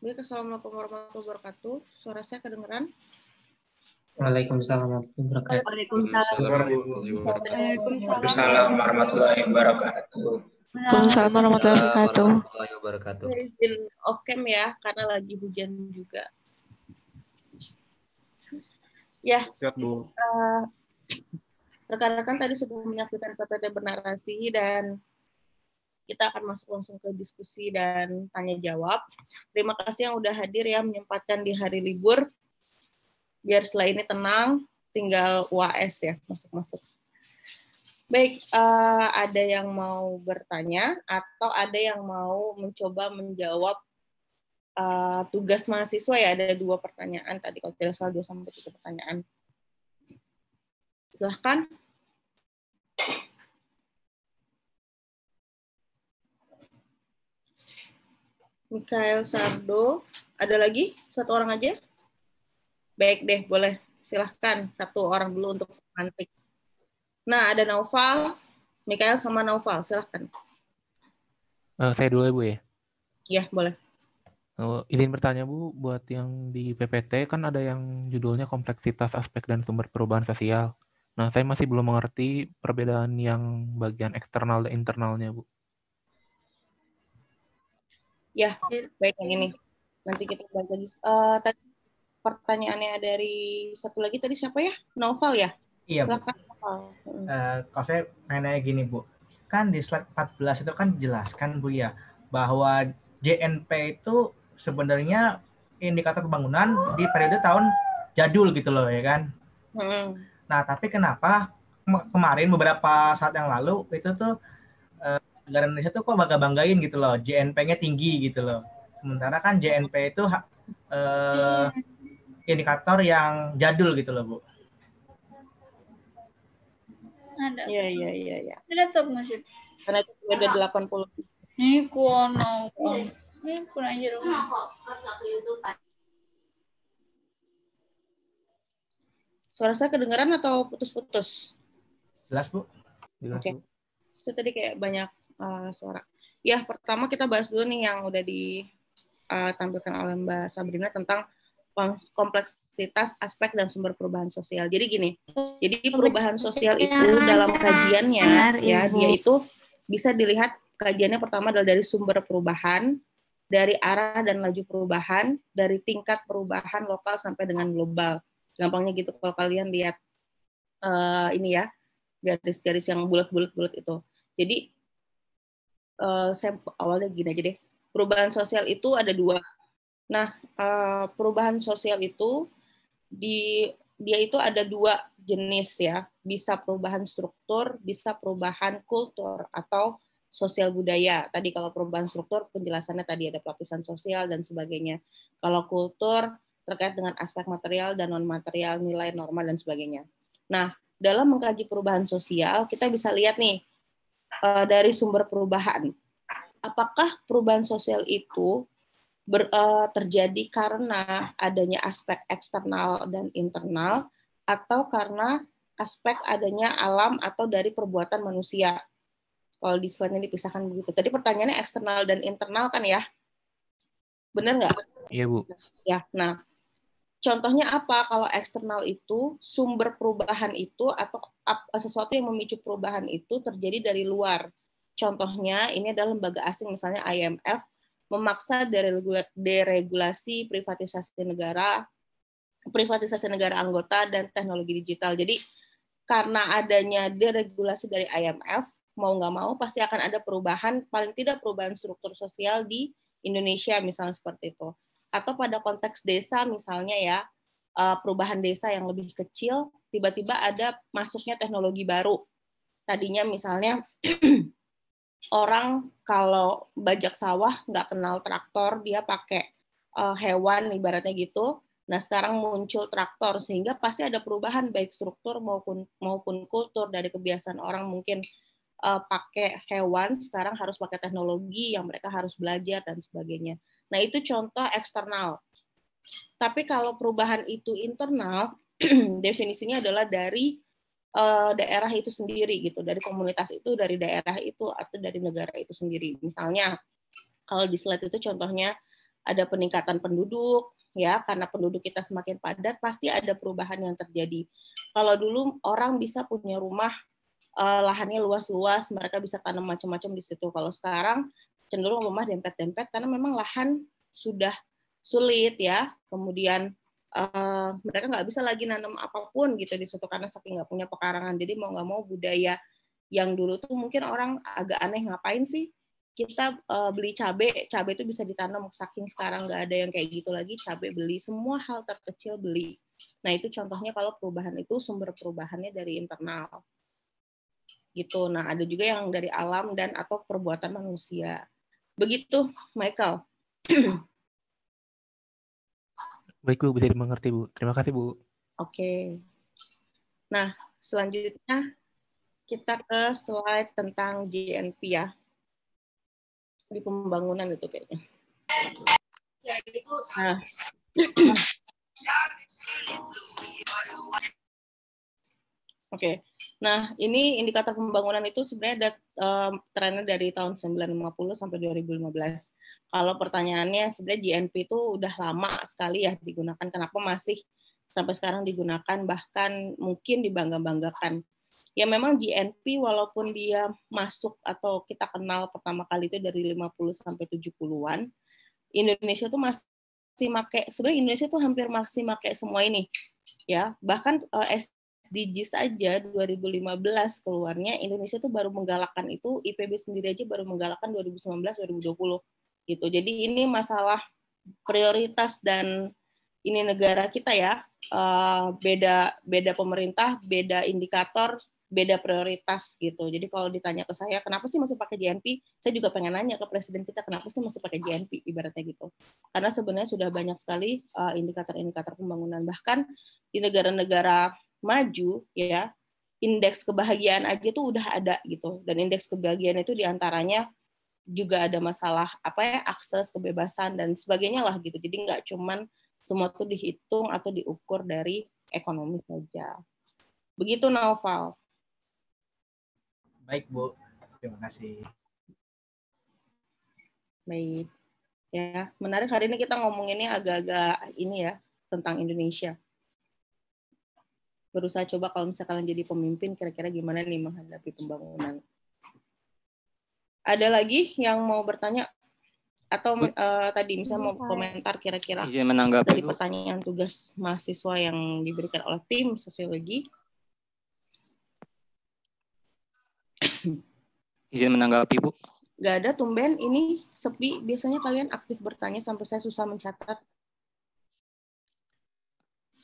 Baik, assalamualaikum warahmatullahi wabarakatuh. Suara saya kedengeran? Waalaikumsalam warahmatullahi wabarakatuh. Waalaikumsalam warahmatullahi wabarakatuh. Waalaikumsalam Warahmatullahi wabarakatuh. Waalaikumsalam warahmatullahi wabarakatuh. Warahmatullahi wabarakatuh. Saya izin off cam ya, karena lagi hujan juga. Ya, Siap, Bu. rekan-rekan tadi sudah menyaksikan PPT bernarasi dan kita akan masuk langsung ke diskusi dan tanya jawab. Terima kasih yang udah hadir ya, menyempatkan di hari libur. Biar setelah ini tenang, tinggal UAS ya, masuk-masuk. Baik, ada yang mau bertanya atau ada yang mau mencoba menjawab tugas mahasiswa ya, ada 2 pertanyaan tadi, kalau tidak salah 2-3 pertanyaan. Silahkan. Mikael Sardo, ada lagi? 1 orang aja? Baik deh, boleh. Silahkan, 1 orang dulu untuk mantik. Nah, ada Naufal, Mikael sama Naufal, silahkan. Saya dulu ya, Bu ya? Ya, boleh. Izin bertanya, Bu, buat yang di PPT kan ada yang judulnya kompleksitas aspek dan sumber perubahan sosial. Nah, saya masih belum mengerti perbedaan yang bagian eksternal dan internalnya, Bu. Ya, baik yang ini. Nanti kita balik lagi. Tadi pertanyaannya dari satu lagi tadi siapa ya? Naufal ya? Iya, Bu. Silakan. Kalau saya nanya gini, Bu. Kan di slide 14 itu kan jelaskan, Bu ya, bahwa JNP itu sebenarnya indikator pembangunan di periode tahun jadul gitu loh, ya kan? Nah, tapi kenapa kemarin beberapa saat yang lalu itu tuh negara Indonesia tuh kok bangga-banggain gitu loh, JNP-nya tinggi gitu loh. Sementara kan JNP itu indikator yang jadul gitu loh, Bu. Ada. Iya. Ada sob nasib. Karena itu udah 80. Ini kuono. Ini kurang jeruk. Suara saya kedengeran atau putus-putus? Jelas, Bu. Jelas, Oke. Bu. Itu tadi kayak banyak suara. Ya, pertama kita bahas dulu nih yang udah ditampilkan oleh Mbak Sabrina tentang kompleksitas aspek dan sumber perubahan sosial. Jadi gini, jadi perubahan sosial itu dalam kajiannya ya dia itu bisa dilihat kajiannya pertama adalah dari sumber perubahan, dari arah dan laju perubahan, dari tingkat perubahan lokal sampai dengan global. Gampangnya gitu kalau kalian lihat ini ya, garis-garis yang bulat-bulat itu. Jadi saya awalnya gini aja deh. Perubahan sosial itu ada 2. Nah, perubahan sosial itu dia itu ada 2 jenis ya. Bisa perubahan struktur, bisa perubahan kultur atau sosial budaya. Tadi kalau perubahan struktur penjelasannya tadi ada pelapisan sosial dan sebagainya. Kalau kultur terkait dengan aspek material dan non material, nilai, norma dan sebagainya. Nah, dalam mengkaji perubahan sosial kita bisa lihat nih dari sumber perubahan. Apakah perubahan sosial itu terjadi karena adanya aspek eksternal dan internal atau karena aspek adanya alam atau dari perbuatan manusia. Kalau di slide-nya dipisahkan begitu. Tadi pertanyaannya eksternal dan internal kan ya? Benar nggak? Iya, Bu. Ya, nah contohnya apa kalau eksternal itu sumber perubahan itu atau sesuatu yang memicu perubahan itu terjadi dari luar. Contohnya ini adalah lembaga asing misalnya IMF memaksa deregulasi privatisasi negara anggota dan teknologi digital. Jadi karena adanya deregulasi dari IMF, mau nggak mau pasti akan ada perubahan, paling tidak perubahan struktur sosial di Indonesia misalnya seperti itu. Atau pada konteks desa misalnya ya, perubahan desa yang lebih kecil, tiba-tiba ada masuknya teknologi baru. Tadinya misalnya orang kalau bajak sawah nggak kenal traktor, dia pakai hewan ibaratnya gitu. Nah sekarang muncul traktor sehingga pasti ada perubahan baik struktur maupun kultur dari kebiasaan orang mungkin pakai hewan sekarang harus pakai teknologi yang mereka harus belajar dan sebagainya. Nah itu contoh eksternal. Tapi kalau perubahan itu internal, definisinya adalah dari daerah itu sendiri gitu, dari komunitas itu, dari daerah itu atau dari negara itu sendiri. Misalnya kalau di slide itu contohnya ada peningkatan penduduk, ya, karena penduduk kita semakin padat, pasti ada perubahan yang terjadi. Kalau dulu orang bisa punya rumah, lahannya luas-luas, mereka bisa tanam macam-macam di situ. Kalau sekarang cenderung rumah dempet-dempet karena memang lahan sudah sulit, ya. Kemudian mereka nggak bisa lagi nanam apapun gitu di situ karena saking nggak punya pekarangan. Jadi mau nggak mau budaya yang dulu tuh mungkin orang agak aneh, ngapain sih kita beli cabai itu bisa ditanam, saking sekarang nggak ada yang kayak gitu lagi, cabai beli, semua hal terkecil beli. Nah itu contohnya kalau perubahan itu sumber perubahannya dari internal gitu. Nah ada juga yang dari alam dan atau perbuatan manusia. Begitu Michael. Baik Bu, bisa dimengerti Bu. Terima kasih Bu. Oke. Nah selanjutnya kita ke slide tentang GNP ya. Di pembangunan itu kayaknya. Nah. Oke. Nah, ini indikator pembangunan itu sebenarnya ada trennya dari tahun 1950 sampai 2015. Kalau pertanyaannya sebenarnya GNP itu udah lama sekali ya digunakan. Kenapa masih sampai sekarang digunakan, bahkan mungkin dibangga-banggakan. Ya memang GNP walaupun dia masuk atau kita kenal pertama kali itu dari 50 sampai 70-an, Indonesia tuh masih pakai, sebenarnya Indonesia tuh hampir masih pakai semua ini. Ya, bahkan SDGs saja 2015 keluarnya, Indonesia tuh baru menggalakkan itu, IPB sendiri aja baru menggalakkan 2019-2020 gitu. Jadi ini masalah prioritas dan ini negara kita ya, beda pemerintah, beda indikator, beda prioritas gitu. Jadi kalau ditanya ke saya, kenapa sih masih pakai GNP? Saya juga pengen nanya ke presiden kita, kenapa sih masih pakai GNP, ibaratnya gitu. Karena sebenarnya sudah banyak sekali indikator-indikator pembangunan. Bahkan di negara-negara maju, ya, indeks kebahagiaan aja tuh udah ada gitu. Dan indeks kebahagiaan itu diantaranya juga ada masalah akses, kebebasan dan sebagainya lah gitu. Jadi nggak cuman semua tuh dihitung atau diukur dari ekonomi saja. Begitu Naufal. Baik Bu, terima kasih. Baik. Ya, menarik hari ini kita ngomonginnya agak-agak ini ya, tentang Indonesia. Berusaha coba kalau misalnya kalian jadi pemimpin, kira-kira gimana nih menghadapi pembangunan. Ada lagi yang mau bertanya? Atau tadi misalnya mau komentar kira-kira dari pertanyaan tugas mahasiswa yang diberikan oleh tim sosiologi? Izin menanggapi, Bu. Nggak ada, tumben ini sepi. Biasanya kalian aktif bertanya sampai saya susah mencatat.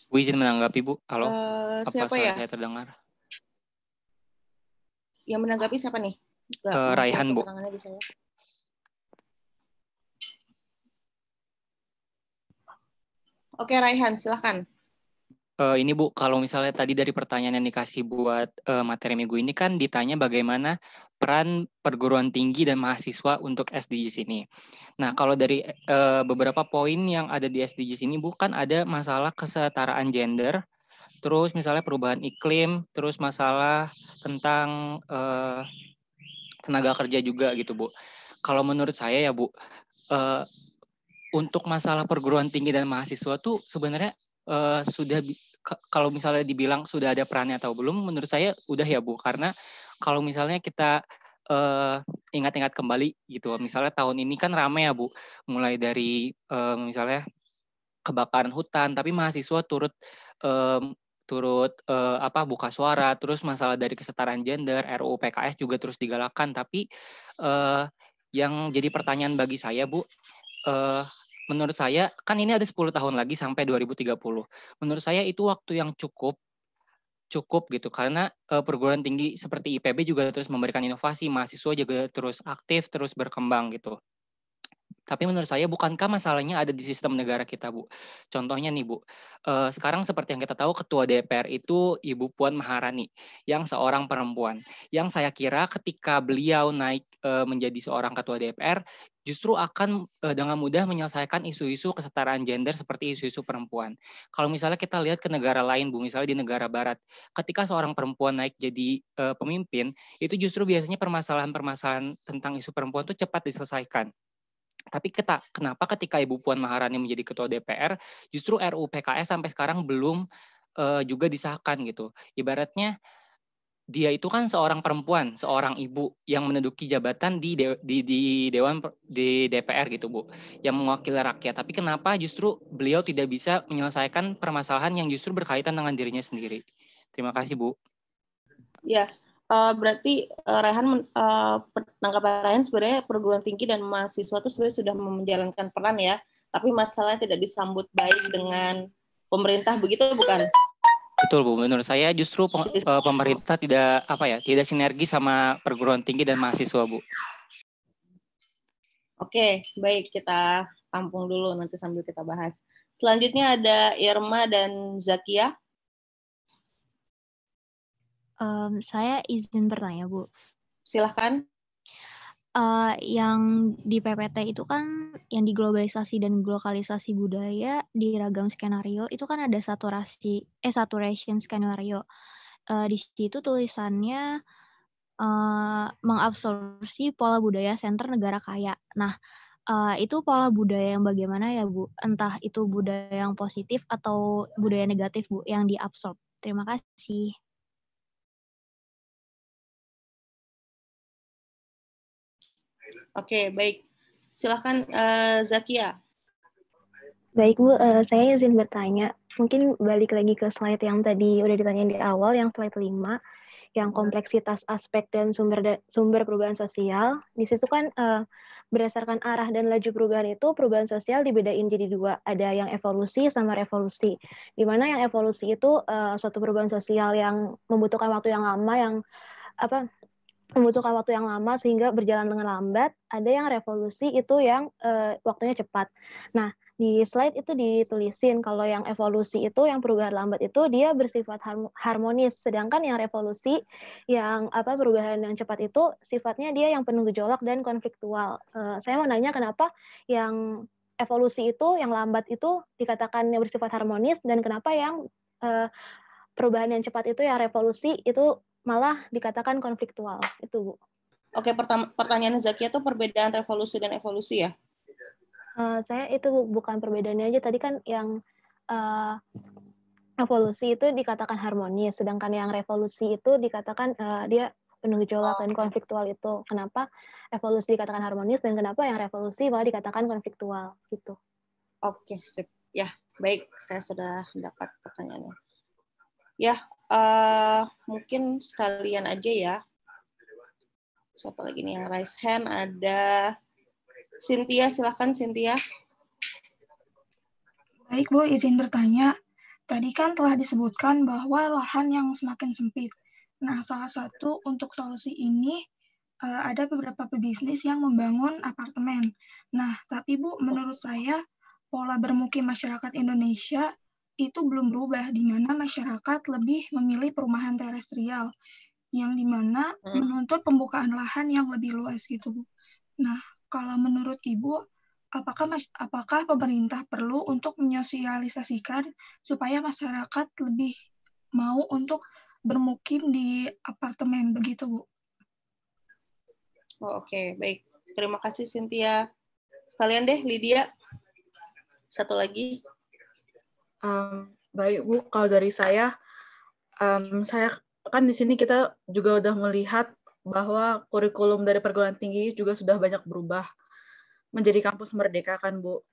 Bu, izin menanggapi, Bu. Halo, siapa ya? Saya terdengar? Yang menanggapi siapa nih? Raihan, Bu. Di saya. Oke, Raihan, silakan. Ini Bu, kalau misalnya tadi dari pertanyaan yang dikasih buat materi minggu ini kan ditanya bagaimana peran perguruan tinggi dan mahasiswa untuk SDGs ini. Nah, kalau dari beberapa poin yang ada di SDGs ini, Bu, kan ada masalah kesetaraan gender, terus misalnya perubahan iklim, terus masalah tentang tenaga kerja juga gitu, Bu. Kalau menurut saya ya, Bu, untuk masalah perguruan tinggi dan mahasiswa tuh sebenarnya sudah kalau misalnya dibilang sudah ada perannya atau belum, menurut saya udah ya Bu, karena kalau misalnya kita ingat-ingat kembali gitu, misalnya tahun ini kan ramai ya Bu, mulai dari misalnya kebakaran hutan, tapi mahasiswa turut buka suara, terus masalah dari kesetaraan gender, RUU PKS juga terus digalakkan, tapi yang jadi pertanyaan bagi saya Bu, menurut saya, kan ini ada 10 tahun lagi sampai 2030. Menurut saya itu waktu yang cukup gitu, karena perguruan tinggi seperti IPB juga terus memberikan inovasi, mahasiswa juga terus aktif, terus berkembang gitu. Tapi menurut saya bukankah masalahnya ada di sistem negara kita, Bu? Contohnya nih, Bu, sekarang seperti yang kita tahu Ketua DPR itu Ibu Puan Maharani, yang seorang perempuan. Yang saya kira ketika beliau naik menjadi seorang Ketua DPR, justru akan dengan mudah menyelesaikan isu-isu kesetaraan gender seperti isu-isu perempuan. Kalau misalnya kita lihat ke negara lain, Bu, misalnya di negara barat, ketika seorang perempuan naik jadi pemimpin, itu justru biasanya permasalahan-permasalahan tentang isu perempuan itu cepat diselesaikan. Tapi kenapa ketika Ibu Puan Maharani menjadi Ketua DPR, justru RUU PKS sampai sekarang belum juga disahkan gitu. Ibaratnya dia itu kan seorang perempuan, seorang ibu yang menduduki jabatan di dewan di DPR gitu Bu, yang mewakili rakyat. Tapi kenapa justru beliau tidak bisa menyelesaikan permasalahan yang justru berkaitan dengan dirinya sendiri? Terima kasih Bu. Ya, berarti Rehan tanggapan Rehan sebenarnya perguruan tinggi dan mahasiswa itu sebenarnya sudah menjalankan peran ya, tapi masalahnya tidak disambut baik dengan pemerintah, begitu bukan? Betul Bu, menurut saya justru pemerintah tidak sinergi sama perguruan tinggi dan mahasiswa Bu. Oke, baik, kita tampung dulu nanti sambil kita bahas. Selanjutnya ada Irma dan Zakia. Saya izin bertanya Bu. Silahkan. Yang di PPT itu kan yang di globalisasi dan lokalisasi budaya di ragam skenario itu kan ada saturation skenario. Di situ tulisannya mengabsorpsi pola budaya center negara kaya. Nah, itu pola budaya yang bagaimana ya Bu? Entah itu budaya yang positif atau budaya negatif Bu yang diabsorb. Terima kasih. Oke, baik. Silahkan Zakia. Baik Bu, saya izin bertanya. Mungkin balik lagi ke slide yang tadi udah ditanyain di awal, yang slide 5, yang kompleksitas aspek dan sumber perubahan sosial. Di situ kan berdasarkan arah dan laju perubahan itu, perubahan sosial dibedain jadi 2. Ada yang evolusi sama revolusi. Di mana yang evolusi itu suatu perubahan sosial yang membutuhkan waktu yang lama, sehingga berjalan dengan lambat. Ada yang revolusi itu yang waktunya cepat. Nah, di slide itu ditulisin kalau yang evolusi itu, yang perubahan lambat itu dia bersifat harmonis, sedangkan yang revolusi, yang perubahan yang cepat itu sifatnya dia yang penuh gejolak dan konfliktual. Saya mau nanya kenapa yang evolusi itu, yang lambat itu dikatakan bersifat harmonis, dan kenapa yang perubahan yang cepat itu, yang revolusi itu malah dikatakan konfliktual. Itu Bu. Oke, pertanyaannya Zakia itu perbedaan revolusi dan evolusi ya? Saya itu bukan perbedaannya aja. Tadi kan yang evolusi itu dikatakan harmonis, sedangkan yang revolusi itu dikatakan dia penuh gejolak dan konfliktual itu. Kenapa evolusi dikatakan harmonis dan kenapa yang revolusi malah dikatakan konfliktual gitu? Oke, sip. Ya, baik. Saya sudah mendapat pertanyaannya. Ya, mungkin sekalian aja ya. Siapa lagi nih yang raise hand? Ada Cynthia, silahkan Cynthia. Baik Bu, izin bertanya. Tadi kan telah disebutkan bahwa lahan yang semakin sempit. Nah, salah satu untuk solusi ini ada beberapa pebisnis yang membangun apartemen. Nah, tapi Bu, menurut saya pola bermukim masyarakat Indonesia itu belum berubah, di mana masyarakat lebih memilih perumahan terestrial, yang di mana menuntut pembukaan lahan yang lebih luas gitu Bu. Nah, kalau menurut Ibu, apakah pemerintah perlu untuk menyosialisasikan supaya masyarakat lebih mau untuk bermukim di apartemen begitu Bu? Oke, baik. Terima kasih Cynthia. Sekalian deh Lydia. Satu lagi. Baik Bu, kalau dari saya kan di sini kita juga udah melihat bahwa kurikulum dari perguruan tinggi juga sudah banyak berubah menjadi kampus merdeka kan Bu.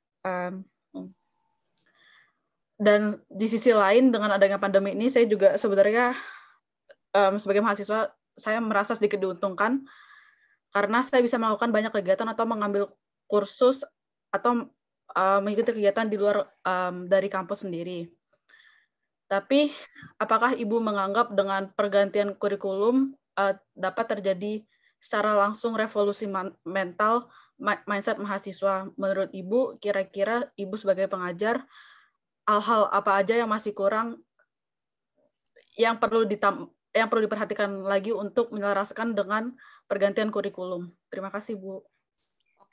Dan di sisi lain dengan adanya pandemi ini saya juga sebenarnya sebagai mahasiswa saya merasa sedikit diuntungkan karena saya bisa melakukan banyak kegiatan atau mengambil kursus atau mengikuti kegiatan di luar dari kampus sendiri. Tapi apakah Ibu menganggap dengan pergantian kurikulum dapat terjadi secara langsung revolusi mental mindset mahasiswa? Menurut Ibu, kira-kira Ibu sebagai pengajar, hal-hal apa aja yang masih kurang yang perlu diperhatikan lagi untuk menyelaraskan dengan pergantian kurikulum? Terima kasih Bu.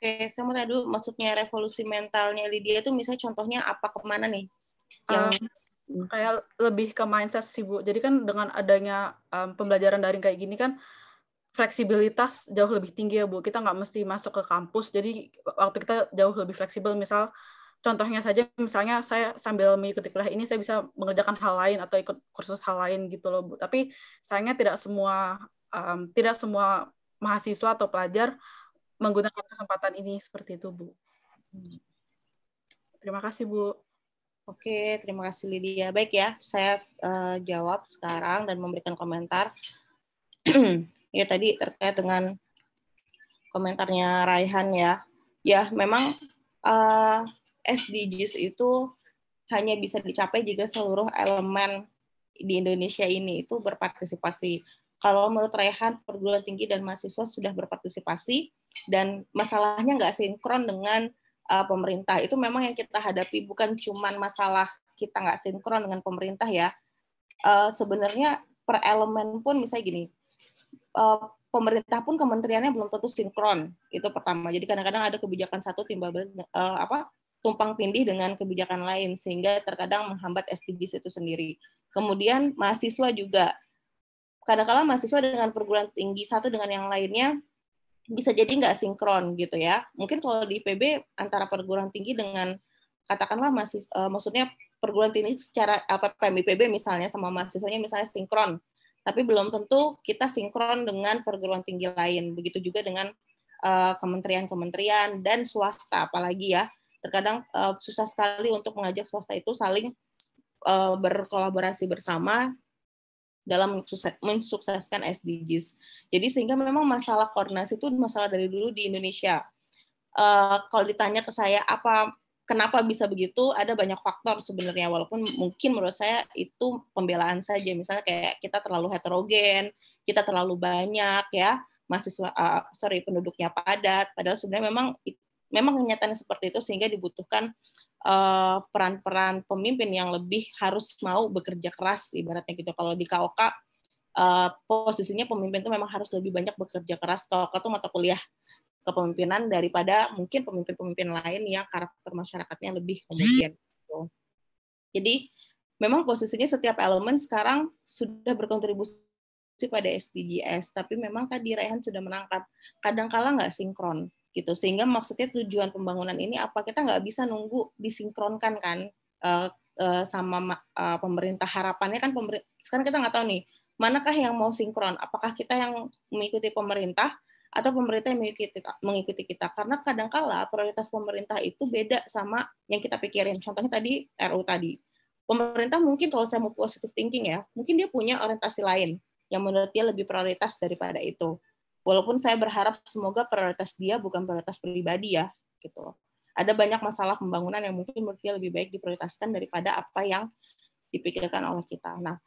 Oke, saya mau tanya dulu, maksudnya revolusi mentalnya Lydia itu misalnya contohnya apa, kemana nih? Kayak lebih ke mindset sih Bu. Jadi kan dengan adanya pembelajaran daring kayak gini kan fleksibilitas jauh lebih tinggi ya Bu. Kita nggak mesti masuk ke kampus, jadi waktu kita jauh lebih fleksibel. Misal contohnya saja, misalnya saya sambil mengikuti kuliah ini, saya bisa mengerjakan hal lain atau ikut kursus hal lain gitu loh Bu. Tapi sayangnya tidak semua mahasiswa atau pelajar menggunakan kesempatan ini seperti itu Bu. Terima kasih Bu. Oke, terima kasih Lydia. Baik ya, saya jawab sekarang dan memberikan komentar. Ya tadi terkait dengan komentarnya Raihan ya. Ya memang SDGs itu hanya bisa dicapai jika seluruh elemen di Indonesia ini itu berpartisipasi. Kalau menurut Raihan, perguruan tinggi dan mahasiswa sudah berpartisipasi dan masalahnya nggak sinkron dengan pemerintah. Itu memang yang kita hadapi, bukan cuma masalah kita nggak sinkron dengan pemerintah ya. Sebenarnya per elemen pun misalnya gini, pemerintah pun kementeriannya belum tentu sinkron, itu pertama. Jadi kadang-kadang ada kebijakan satu tumpang tindih dengan kebijakan lain sehingga terkadang menghambat SDGs itu sendiri. Kemudian mahasiswa juga, kadang-kadang mahasiswa dengan perguruan tinggi satu dengan yang lainnya bisa jadi nggak sinkron gitu ya. Mungkin kalau di IPB antara perguruan tinggi dengan katakanlah maksudnya perguruan tinggi secara LPPM IPB misalnya sama mahasiswanya misalnya sinkron. Tapi belum tentu kita sinkron dengan perguruan tinggi lain. Begitu juga dengan kementerian-kementerian dan swasta, apalagi ya. Terkadang susah sekali untuk mengajak swasta itu saling berkolaborasi bersama dalam mensukseskan SDGs. Jadi sehingga memang masalah koordinasi itu masalah dari dulu di Indonesia. Kalau ditanya ke saya kenapa bisa begitu, ada banyak faktor sebenarnya, walaupun mungkin menurut saya itu pembelaan saja. Misalnya kayak kita terlalu heterogen, kita terlalu banyak ya, penduduknya padat, padahal sebenarnya memang kenyataannya seperti itu sehingga dibutuhkan peran-peran pemimpin yang lebih harus mau bekerja keras ibaratnya gitu. Kalau di KOK posisinya pemimpin itu memang harus lebih banyak bekerja keras. KOK itu mata kuliah kepemimpinan daripada mungkin pemimpin-pemimpin lain yang karakter masyarakatnya lebih homogen. Jadi memang posisinya setiap elemen sekarang sudah berkontribusi pada SDGs, tapi memang tadi Raihan sudah menangkap kadang-kala nggak sinkron gitu, sehingga maksudnya tujuan pembangunan ini apa kita nggak bisa nunggu disinkronkan kan sama pemerintah. Harapannya kan sekarang kita nggak tahu nih manakah yang mau sinkron, apakah kita yang mengikuti pemerintah atau pemerintah yang mengikuti kita, karena kadang-kala prioritas pemerintah itu beda sama yang kita pikirin. Contohnya tadi RU tadi, pemerintah mungkin kalau saya mau positive thinking ya, mungkin dia punya orientasi lain yang menurut dia lebih prioritas daripada itu. Walaupun saya berharap semoga prioritas dia bukan prioritas pribadi ya, gitu. Ada banyak masalah pembangunan yang mungkin menurut dia lebih baik diprioritaskan daripada apa yang dipikirkan oleh kita. Nah,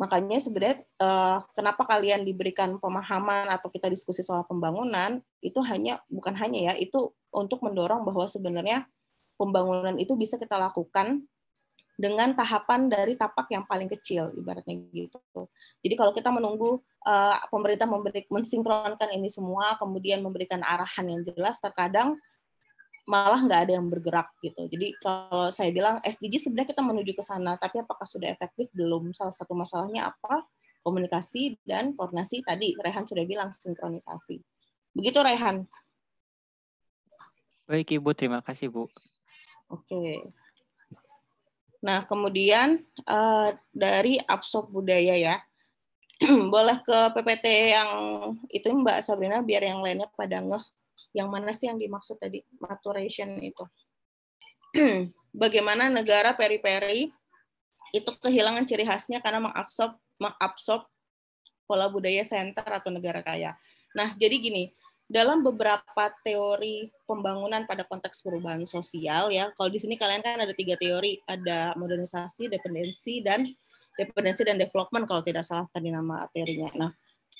makanya sebenarnya kenapa kalian diberikan pemahaman atau kita diskusi soal pembangunan itu bukan hanya ya, itu untuk mendorong bahwa sebenarnya pembangunan itu bisa kita lakukan dengan tahapan dari tapak yang paling kecil ibaratnya gitu. Jadi kalau kita menunggu pemerintah mensinkronkan ini semua kemudian memberikan arahan yang jelas, terkadang malah nggak ada yang bergerak gitu. Jadi kalau saya bilang SDG sebenarnya kita menuju ke sana, tapi apakah sudah efektif? Belum. Salah satu masalahnya apa? Komunikasi dan koordinasi. Tadi Raihan sudah bilang sinkronisasi. Begitu Raihan. Baik Ibu, terima kasih Bu. Oke. Nah kemudian dari Absorb Budaya ya, boleh ke PPT yang itu Mbak Sabrina biar yang lainnya pada ngeh. Yang mana sih yang dimaksud tadi maturation itu? Bagaimana negara periphery itu kehilangan ciri khasnya karena mengabsorb pola budaya center atau negara kaya. Nah, jadi gini, dalam beberapa teori pembangunan pada konteks perubahan sosial ya, kalau di sini kalian kan ada 3 teori, ada modernisasi, dependensi dan development kalau tidak salah tadi nama teorinya. Nah,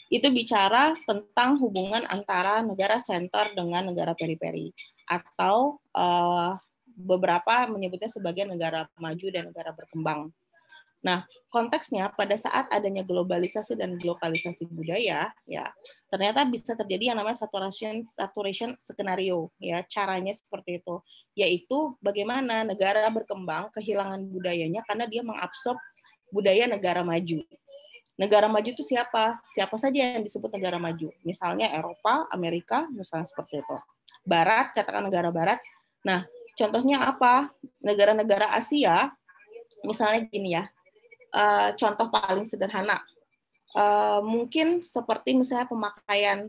itu bicara tentang hubungan antara negara center dengan negara periferi atau beberapa menyebutnya sebagai negara maju dan negara berkembang. Nah, konteksnya pada saat adanya globalisasi dan globalisasi budaya, ya ternyata bisa terjadi yang namanya saturation skenario. Ya, caranya seperti itu, yaitu bagaimana negara berkembang kehilangan budayanya karena dia mengabsorb budaya negara maju. Negara maju itu siapa? Siapa saja yang disebut negara maju? Misalnya Eropa, Amerika, misalnya seperti itu. Barat, katakan negara barat. Nah, contohnya apa? Negara-negara Asia, misalnya gini ya, contoh paling sederhana. Mungkin seperti misalnya pemakaian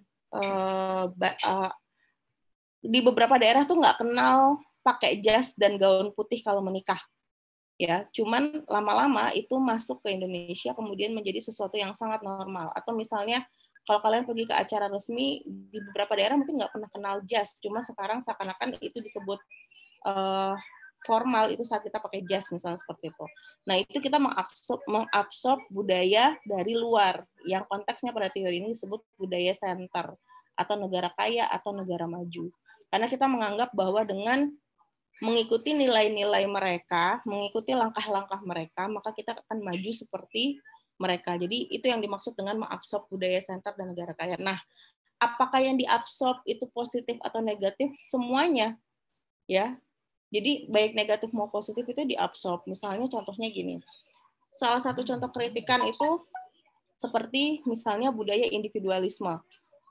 di beberapa daerah tuh nggak kenal pakai jas dan gaun putih kalau menikah. Ya, cuman lama-lama itu masuk ke Indonesia kemudian menjadi sesuatu yang sangat normal. Atau misalnya kalau kalian pergi ke acara resmi di beberapa daerah mungkin nggak pernah kenal jas, cuma sekarang seakan-akan itu disebut formal itu saat kita pakai jas misalnya seperti itu. Nah itu kita mengabsorb budaya dari luar yang konteksnya pada teori ini disebut budaya center atau negara kaya atau negara maju. Karena kita menganggap bahwa dengan mengikuti nilai-nilai mereka, mengikuti langkah-langkah mereka, maka kita akan maju seperti mereka. Jadi itu yang dimaksud dengan mengabsorb budaya center dan negara kaya. Nah, apakah yang diabsorb itu positif atau negatif? Semuanya, ya. Jadi baik negatif mau positif itu diabsorb. Misalnya contohnya gini. Salah satu contoh kritikan itu seperti misalnya budaya individualisme.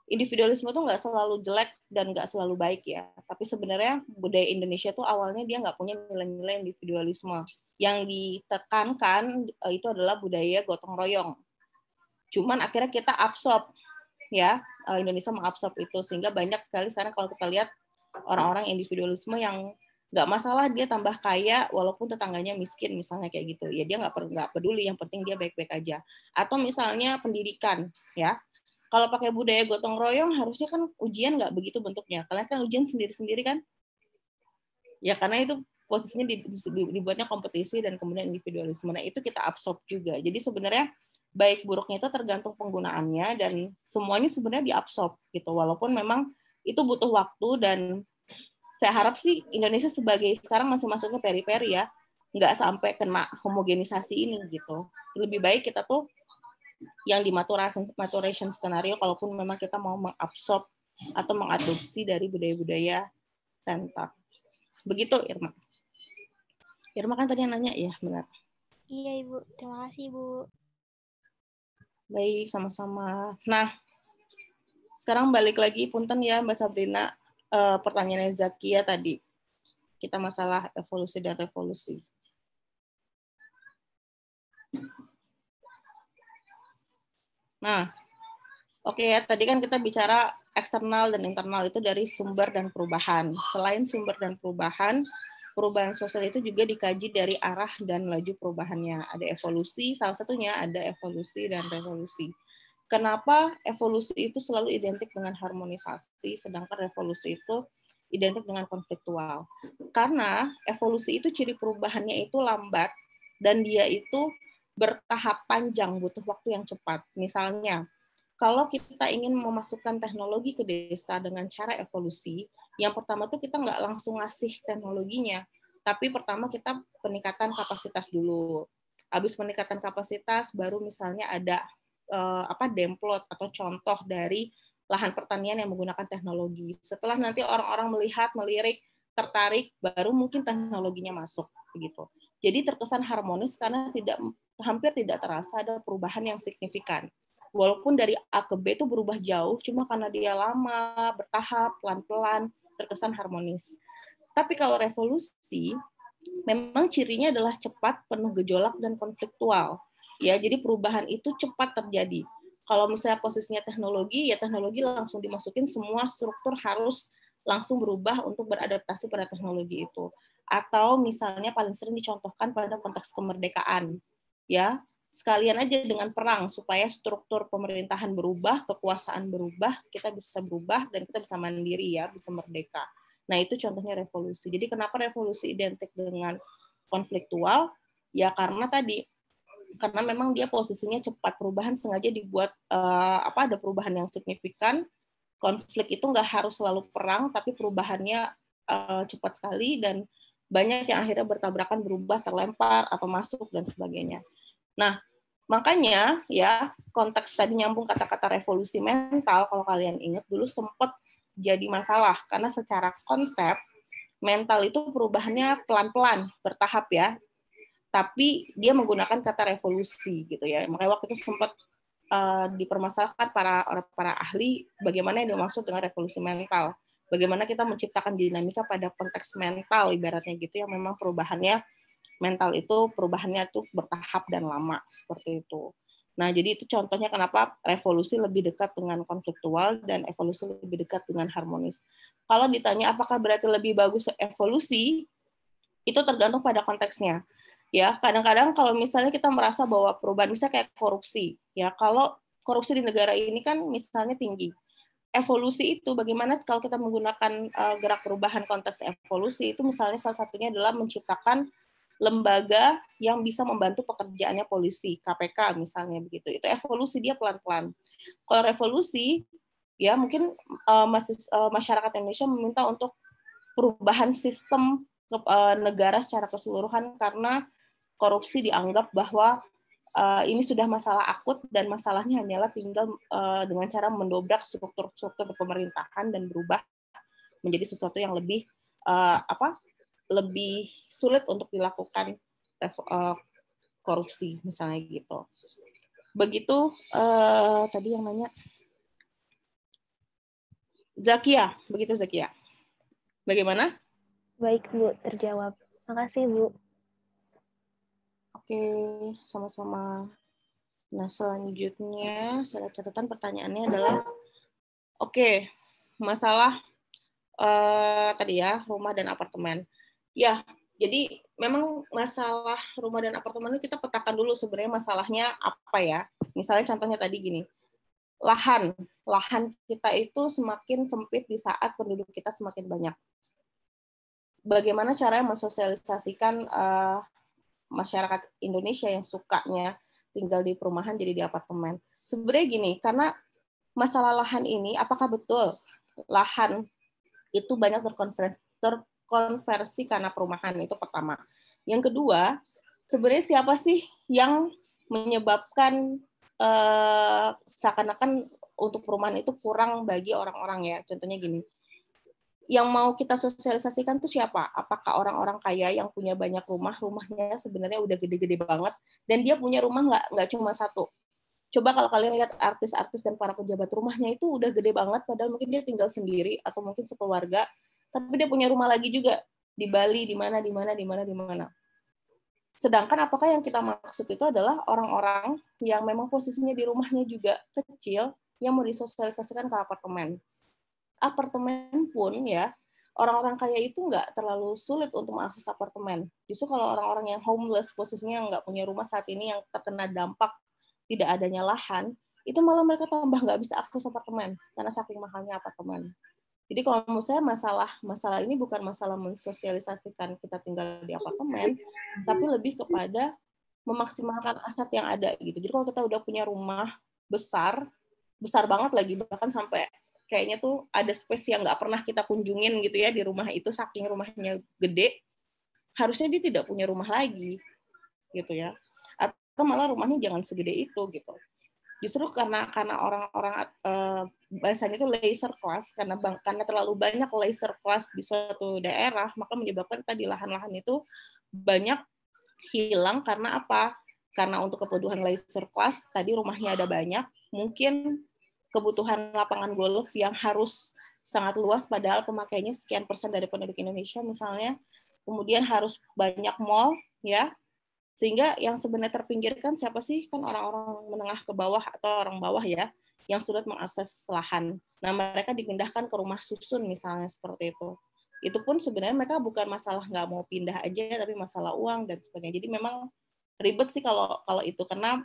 Individualisme itu nggak selalu jelek dan nggak selalu baik ya. Tapi sebenarnya budaya Indonesia tuh awalnya dia nggak punya nilai-nilai individualisme. Yang ditekankan itu adalah budaya gotong royong. Cuman akhirnya kita absorb ya, Indonesia mengabsorb itu sehingga banyak sekali sekarang kalau kita lihat orang-orang individualisme yang nggak masalah dia tambah kaya walaupun tetangganya miskin misalnya kayak gitu ya, dia nggak peduli, yang penting dia baik-baik aja. Atau misalnya pendidikan ya, kalau pakai budaya gotong royong harusnya kan ujian nggak begitu bentuknya, kalian kan ujian sendiri-sendiri kan ya, karena itu posisinya dibuatnya kompetisi dan kemudian individualisme. Nah itu kita absorb juga. Jadi sebenarnya baik buruknya itu tergantung penggunaannya dan semuanya sebenarnya diabsorb gitu, walaupun memang itu butuh waktu. Dan saya harap sih Indonesia sebagai sekarang masih masuknya peri-peri ya, nggak sampai kena homogenisasi ini gitu. Lebih baik kita tuh yang di maturation skenario, kalaupun memang kita mau mengabsorb atau mengadopsi dari budaya-budaya center. Begitu Irma. Irma kan tadi yang nanya ya, benar? Iya Ibu, terima kasih Ibu. Baik, sama-sama. Nah, sekarang balik lagi, punten ya Mbak Sabrina, pertanyaannya Zakia tadi. Kita masalah evolusi dan revolusi. Nah, oke ya, tadi kan kita bicara eksternal dan internal itu dari sumber dan perubahan. Selain sumber dan perubahan sosial itu juga dikaji dari arah dan laju perubahannya. Ada evolusi, salah satunya ada evolusi dan revolusi. Kenapa evolusi itu selalu identik dengan harmonisasi, sedangkan revolusi itu identik dengan konfliktual? Karena evolusi itu ciri perubahannya itu lambat, dan dia itu bertahap panjang, butuh waktu yang cepat. Misalnya, kalau kita ingin memasukkan teknologi ke desa dengan cara evolusi, yang pertama tuh kita nggak langsung ngasih teknologinya, tapi pertama kita peningkatan kapasitas dulu. Habis peningkatan kapasitas, baru misalnya ada demplot atau contoh dari lahan pertanian yang menggunakan teknologi. Setelah nanti orang-orang melihat, melirik, tertarik, baru mungkin teknologinya masuk begitu. Jadi terkesan harmonis karena hampir tidak terasa ada perubahan yang signifikan. Walaupun dari A ke B itu berubah jauh, cuma karena dia lama, bertahap, pelan-pelan, terkesan harmonis. Tapi kalau revolusi, memang cirinya adalah cepat, penuh gejolak, dan konfliktual. Ya, jadi perubahan itu cepat terjadi. Kalau misalnya posisinya teknologi, ya teknologi langsung dimasukin, semua struktur harus langsung berubah untuk beradaptasi pada teknologi itu. Atau misalnya paling sering dicontohkan pada konteks kemerdekaan. Ya, sekalian aja dengan perang supaya struktur pemerintahan berubah, kekuasaan berubah, kita bisa berubah dan kita bisa mandiri ya, bisa merdeka. Nah, itu contohnya revolusi. Jadi kenapa revolusi identik dengan konfliktual? Ya karena tadi, karena memang dia posisinya cepat, perubahan sengaja dibuat ada perubahan yang signifikan. Konflik itu nggak harus selalu perang, tapi perubahannya cepat sekali dan banyak yang akhirnya bertabrakan, berubah, terlempar atau masuk dan sebagainya. Nah, makanya ya konteks tadi nyambung kata-kata revolusi mental, kalau kalian ingat dulu sempat jadi masalah karena secara konsep mental itu perubahannya pelan-pelan, bertahap ya. Tapi dia menggunakan kata revolusi gitu ya. Makanya waktu itu sempat dipermasalahkan para ahli bagaimana yang dimaksud dengan revolusi mental. Bagaimana kita menciptakan dinamika pada konteks mental ibaratnya gitu yang memang perubahannya mental itu perubahannya itu bertahap dan lama seperti itu. Nah, jadi itu contohnya kenapa revolusi lebih dekat dengan konfliktual dan evolusi lebih dekat dengan harmonis. Kalau ditanya apakah berarti lebih bagus evolusi, itu tergantung pada konteksnya. Ya, kadang-kadang kalau misalnya kita merasa bahwa perubahan misalnya kayak korupsi, ya kalau korupsi di negara ini kan misalnya tinggi. Evolusi itu bagaimana kalau kita menggunakan gerak perubahan konteks evolusi itu misalnya salah satunya adalah menciptakan lembaga yang bisa membantu pekerjaannya polisi, KPK misalnya begitu. Itu evolusi dia pelan-pelan. Kalau revolusi ya mungkin masyarakat Indonesia meminta untuk perubahan sistem negara secara keseluruhan karena korupsi dianggap bahwa ini sudah masalah akut dan masalahnya hanyalah tinggal dengan cara mendobrak struktur pemerintahan dan berubah menjadi sesuatu yang lebih lebih sulit untuk dilakukan korupsi misalnya gitu. Begitu tadi yang nanya Zakia, begitu Zakia. Bagaimana? Baik Bu, terjawab. Makasih Bu. Oke, sama-sama. Nah, selanjutnya, saya catatan pertanyaannya adalah, oke, masalah tadi ya, rumah dan apartemen. Ya, jadi memang masalah rumah dan apartemen itu kita petakan dulu sebenarnya masalahnya apa ya. Misalnya contohnya tadi gini, lahan kita itu semakin sempit di saat penduduk kita semakin banyak. Bagaimana caranya mensosialisasikan masyarakat Indonesia yang sukanya tinggal di perumahan jadi di apartemen. Sebenarnya gini, karena masalah lahan ini, apakah betul lahan itu banyak terkonversi karena perumahan? Itu pertama. Yang kedua, sebenarnya siapa sih yang menyebabkan seakan-akan untuk perumahan itu kurang bagi orang-orang ya? Contohnya gini, yang mau kita sosialisasikan tuh siapa? Apakah orang-orang kaya yang punya banyak rumah, rumahnya sebenarnya udah gede-gede banget, dan dia punya rumah nggak cuma satu. Coba kalau kalian lihat artis-artis dan para pejabat, rumahnya itu udah gede banget, padahal mungkin dia tinggal sendiri atau mungkin sekeluarga, tapi dia punya rumah lagi juga di Bali, di mana. Sedangkan apakah yang kita maksud itu adalah orang-orang yang memang posisinya di rumahnya juga kecil, yang mau disosialisasikan ke apartemen. Apartemen pun ya, orang-orang kaya itu nggak terlalu sulit untuk mengakses apartemen. Justru kalau orang-orang yang homeless, posisinya nggak punya rumah saat ini, yang terkena dampak tidak adanya lahan, itu malah mereka tambah nggak bisa akses apartemen, karena saking mahalnya apartemen. Jadi kalau menurut saya masalah ini bukan masalah mensosialisasikan kita tinggal di apartemen, tapi lebih kepada memaksimalkan aset yang ada gitu. Jadi kalau kita udah punya rumah besar banget lagi, bahkan sampai kayaknya tuh ada space yang nggak pernah kita kunjungin gitu ya di rumah itu, saking rumahnya gede, harusnya dia tidak punya rumah lagi gitu ya, atau malah rumahnya jangan segede itu gitu. Justru karena orang-orang bahasanya itu laser class, karena terlalu banyak laser class di suatu daerah, maka menyebabkan tadi lahan-lahan itu banyak hilang. Karena apa? Karena untuk kebutuhan laser class tadi rumahnya ada banyak, mungkin kebutuhan lapangan golf yang harus sangat luas padahal pemakainya sekian persen dari penduduk Indonesia misalnya, kemudian harus banyak mall ya, sehingga yang sebenarnya terpinggirkan siapa sih? Kan orang-orang menengah ke bawah atau orang bawah ya, yang sulit mengakses lahan. Nah, mereka dipindahkan ke rumah susun misalnya seperti itu. Itu pun sebenarnya mereka bukan masalah nggak mau pindah aja, tapi masalah uang dan sebagainya. Jadi memang ribet sih kalau itu, karena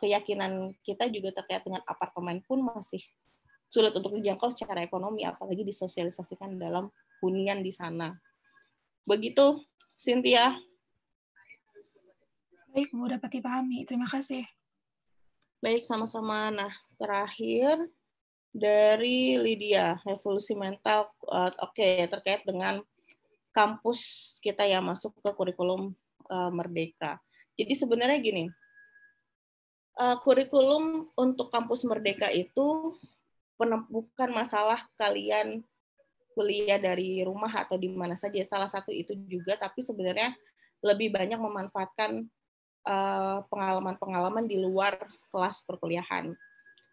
keyakinan kita juga terkait dengan apartemen pun masih sulit untuk dijangkau secara ekonomi, apalagi disosialisasikan dalam hunian di sana. Begitu, Cynthia. Baik, Bu, dapat dipahami. Terima kasih. Baik, sama-sama. Nah, terakhir dari Lydia, revolusi mental, terkait dengan kampus kita yang masuk ke kurikulum Merdeka. Jadi sebenarnya gini, kurikulum untuk kampus Merdeka itu bukan masalah kalian kuliah dari rumah atau di mana saja, salah satu itu juga, tapi sebenarnya lebih banyak memanfaatkan pengalaman-pengalaman di luar kelas perkuliahan.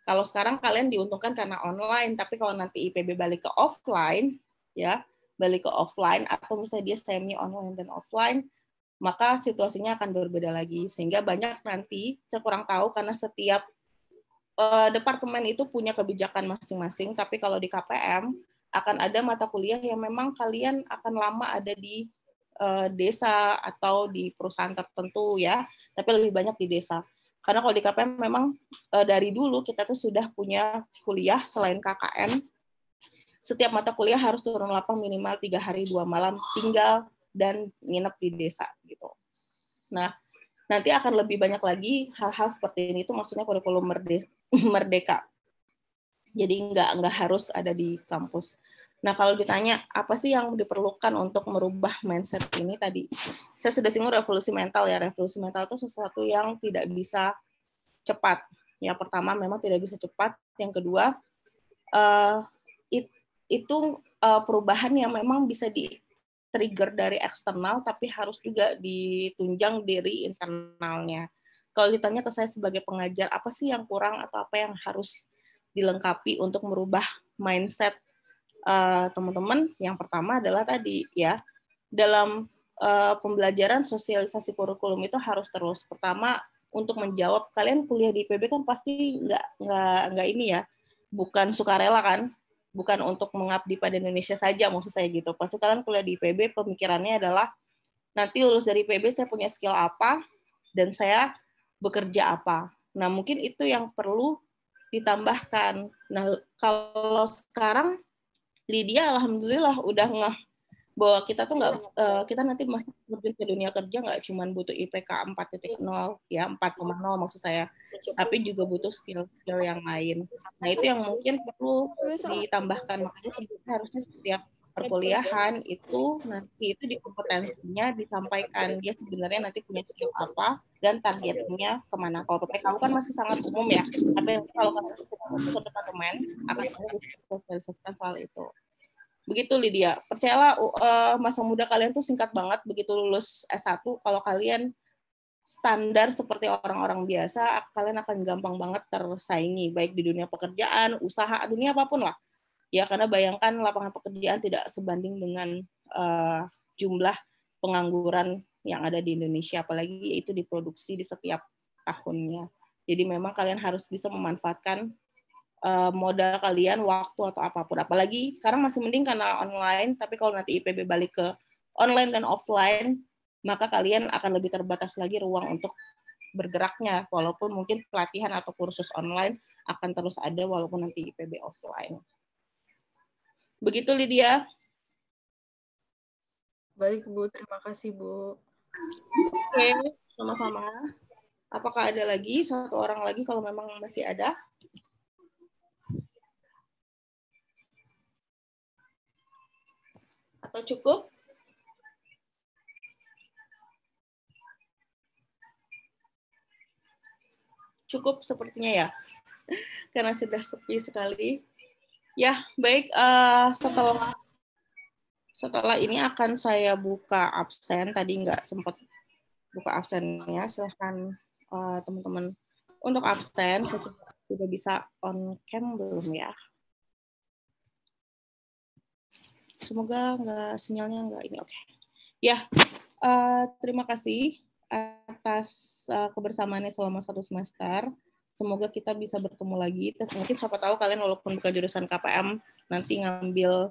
Kalau sekarang kalian diuntungkan karena online, tapi kalau nanti IPB balik ke offline, ya, balik ke offline atau misalnya dia semi online dan offline, maka situasinya akan berbeda lagi. Sehingga banyak nanti, saya kurang tahu karena setiap departemen itu punya kebijakan masing-masing, tapi kalau di KPM akan ada mata kuliah yang memang kalian akan lama ada di desa atau di perusahaan tertentu ya, tapi lebih banyak di desa. Karena kalau di KPM memang dari dulu kita tuh sudah punya kuliah selain KKN, setiap mata kuliah harus turun lapang minimal 3 hari 2 malam tinggal dan nginep di desa gitu. Nah, nanti akan lebih banyak lagi hal-hal seperti ini, itu maksudnya kurikulum merdeka. Jadi nggak harus ada di kampus. Nah, kalau ditanya apa sih yang diperlukan untuk merubah mindset ini tadi, saya sudah singgung revolusi mental ya. Revolusi mental itu sesuatu yang tidak bisa cepat. Ya, pertama memang tidak bisa cepat. Yang kedua, itu perubahan yang memang bisa di-trigger dari eksternal, tapi harus juga ditunjang dari internalnya. Kalau ditanya ke saya sebagai pengajar, apa sih yang kurang atau apa yang harus dilengkapi untuk merubah mindset teman-teman? Yang pertama adalah tadi ya, dalam pembelajaran sosialisasi kurikulum itu harus terus. Pertama, untuk menjawab, kalian kuliah di IPB kan pasti nggak ini ya, bukan sukarela kan, bukan untuk mengabdi pada Indonesia saja, maksud saya gitu. Pasti kalian kuliah di IPB, pemikirannya adalah nanti lulus dari IPB saya punya skill apa dan saya bekerja apa. Nah, mungkin itu yang perlu ditambahkan. Nah, kalau sekarang Lydia alhamdulillah udah ngeh bahwa kita tuh kita nanti masih terjun ke dunia kerja nggak cuma butuh IPK 4.0 ya, 4,0 maksud saya, tapi juga butuh skill-skill yang lain. Nah, itu yang mungkin perlu ditambahkan, makanya harusnya setiap perkuliahan itu nanti itu di kompetensinya disampaikan dia sebenarnya nanti punya skill apa dan targetnya kemana. Kalau PPKU kan masih sangat umum ya, tapi kalau ke departemen akan disosialisasikan soal itu. Begitu Lydia, percayalah masa muda kalian tuh singkat banget. Begitu lulus S1, kalau kalian standar seperti orang-orang biasa, kalian akan gampang banget tersaingi, baik di dunia pekerjaan, usaha, dunia apapun lah. Ya, karena bayangkan lapangan pekerjaan tidak sebanding dengan jumlah pengangguran yang ada di Indonesia, apalagi itu diproduksi di setiap tahunnya. Jadi memang kalian harus bisa memanfaatkan modal kalian, waktu atau apapun. Apalagi sekarang masih mending karena online, tapi kalau nanti IPB balik ke online dan offline, maka kalian akan lebih terbatas lagi ruang untuk bergeraknya, walaupun mungkin pelatihan atau kursus online akan terus ada walaupun nanti IPB offline. Begitu Lydia. Baik Bu, terima kasih Bu. Oke, sama-sama. Apakah ada lagi satu orang lagi kalau memang masih ada? Atau cukup? Cukup sepertinya ya, karena sudah sepi sekali. Ya, baik. Setelah ini akan saya buka absen. Tadi nggak sempat buka absennya. Silahkan teman-teman untuk absen. Sudah bisa on cam belum ya? Semoga sinyalnya nggak ini. Oke. Ya, terima kasih atas kebersamaannya selama 1 semester. Semoga kita bisa bertemu lagi. Mungkin siapa tahu kalian walaupun bukan jurusan KPM, nanti ngambil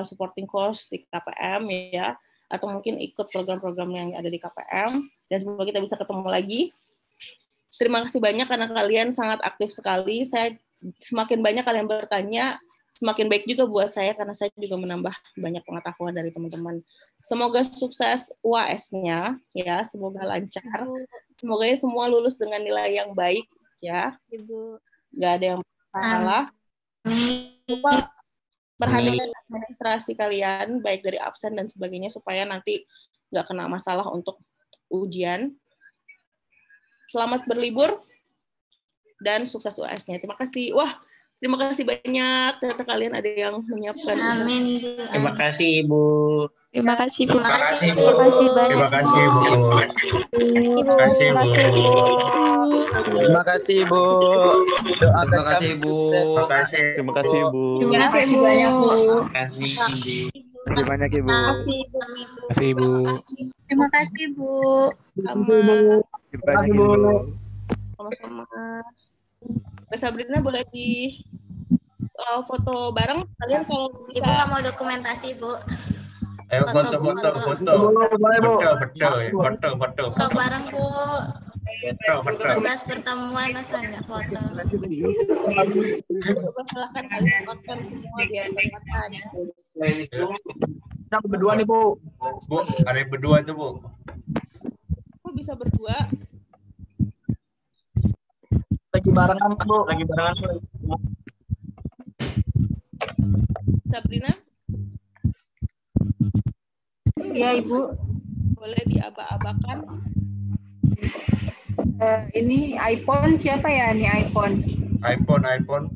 supporting course di KPM ya, atau mungkin ikut program-program yang ada di KPM. Dan semoga kita bisa ketemu lagi. Terima kasih banyak karena kalian sangat aktif sekali. Saya semakin banyak kalian bertanya, semakin baik juga buat saya karena saya juga menambah banyak pengetahuan dari teman-teman. Semoga sukses UAS-nya ya, semoga lancar. Semoga semua lulus dengan nilai yang baik ya. Ibu. Nggak ada yang salah. Lupa perhatikan administrasi kalian baik dari absen dan sebagainya supaya nanti nggak kena masalah untuk ujian. Selamat berlibur dan sukses UAS-nya. Terima kasih. Wah, Terima kasih banyak. Ternyata kalian ada yang menyiapkan. Amin. Terima kasih Ibu. Terima kasih, Bu. Terima kasih, Bu. Terima kasih banyak. Terima kasih, Bu. Terima kasih, Bu. Terima kasih, Bu. Terima kasih, Bu. Terima kasih. Terima kasih, Ibu. Terima kasih banyak, Bu. Terima kasih. Terima kasih banyak, Ibu. Terima kasih, Ibu. Terima kasih, Bu. Terima kasih, Ibu. Sama-sama. Mbak Sabrina boleh di foto bareng kalian kalau Ibu nggak mau dokumentasi, Bu. Ayo foto. Foto bareng, Bu. Foto. 12 pertemuan masa nggak foto. coba silakan kalian rekam semua biar kelihatan. Kita berdua nih, Bu. Bu, ada yang berdua tuh, Bu. Kok bisa berdua? Lagi barengan, Bu. Lagi barengan, Bu. Sabrina? Iya, Ibu. Boleh diaba-abakan? Ini iPhone siapa ya? Ini iPhone. iPhone.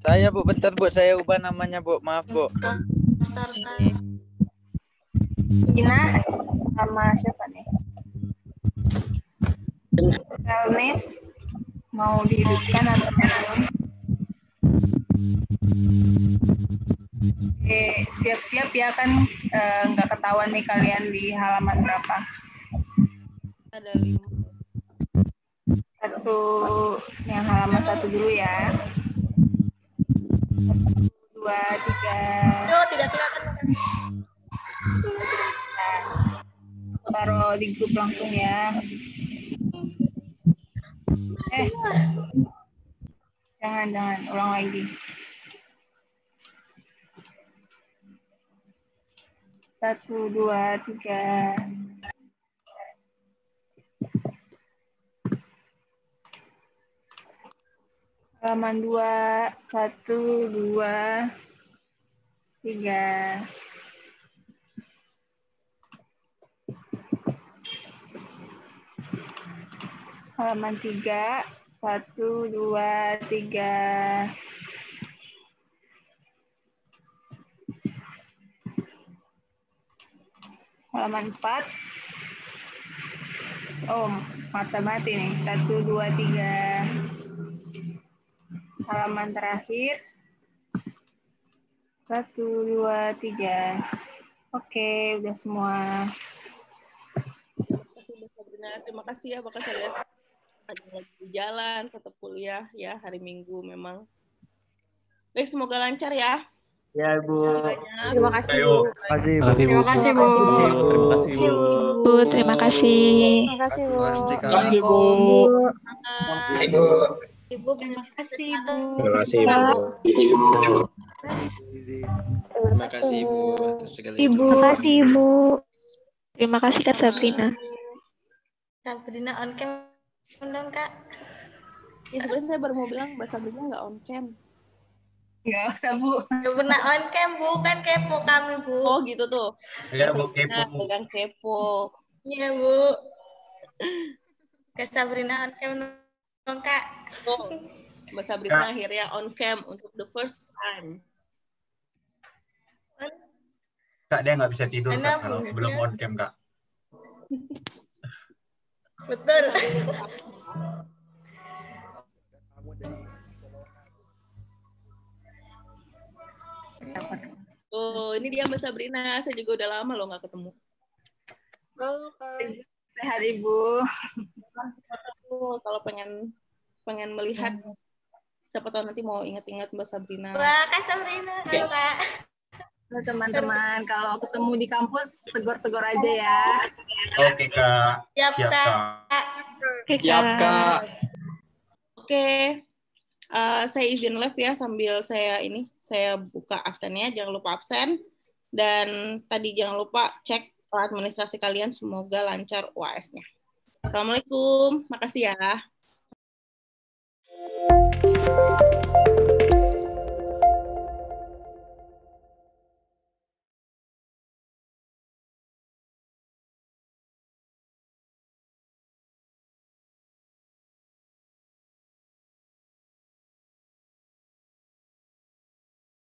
Saya, Bu. Bentar, Bu. Saya ubah namanya, Bu. Maaf, Bu. Gina sama siapa nih? Elnis mau dihidupkan atau belum? Oke, siap-siap ya kan nggak ketahuan nih kalian di halaman berapa? Ada 5. Yang halaman 1 dulu ya. 1, 2, 3. Oh, tidak kelihatan. Taruh di grup langsung ya. Jangan, ulang lagi. 1, 2, 3. Halaman 2, 1, 2, 3. Halaman 3, 1, 2, 3. Halaman 4. Oh, mati nih. 1, 2, 3. Halaman terakhir. 1, 2, 3. Oke, udah semua. Terima kasih ya, bakal saya lihat ada lagi di jalan, tetap kuliah ya hari Minggu memang. Baik, semoga lancar ya. Ya, Bu. Terima kasih, Bu. Terima kasih, Bu. Terima kasih, Bu. Terima kasih. Terima kasih, Bu. Terima kasih, Bu. Ibu, terima kasih, Bu. Terima kasih, Bu. Terima kasih, Ibu. Ibu. Terima kasih, Ibu. Terima kasih, Kak Sabrina. Sabrina on cam dong, Kak. Ya, sebenarnya saya baru mau bilang Mbak Sabrina nggak on cam. Nggak usah, Bu. Nggak pernah on cam, Bu. Kan kepo kami, Bu. Oh, gitu tuh. Iya, Bu, kepo. Pegang kepo. Iya, Bu. Kak Sabrina on cam dong, Kak. Oh, Mbak Sabrina akhirnya on cam untuk the first time. Kak, dia nggak bisa tidur, Kak, kalau belum on cam, Kak. Betul. Oh, ini dia Mbak Sabrina. Saya juga udah lama loh nggak ketemu. Halo, Kak. Sehat, Ibu. Kalau pengen melihat, siapa tahu nanti mau ingat-ingat Mbak Sabrina. Wah, Kak Sabrina. Halo, Kak. Halo, teman-teman. Kalau ketemu di kampus, tegur-tegur aja ya. Oke, Kak. Siap, Kak. Siap, Kak. Oke. Saya izin live ya sambil saya buka absennya. Jangan lupa absen. Dan tadi jangan lupa cek administrasi kalian. Semoga lancar UAS-nya. Assalamualaikum. Makasih ya.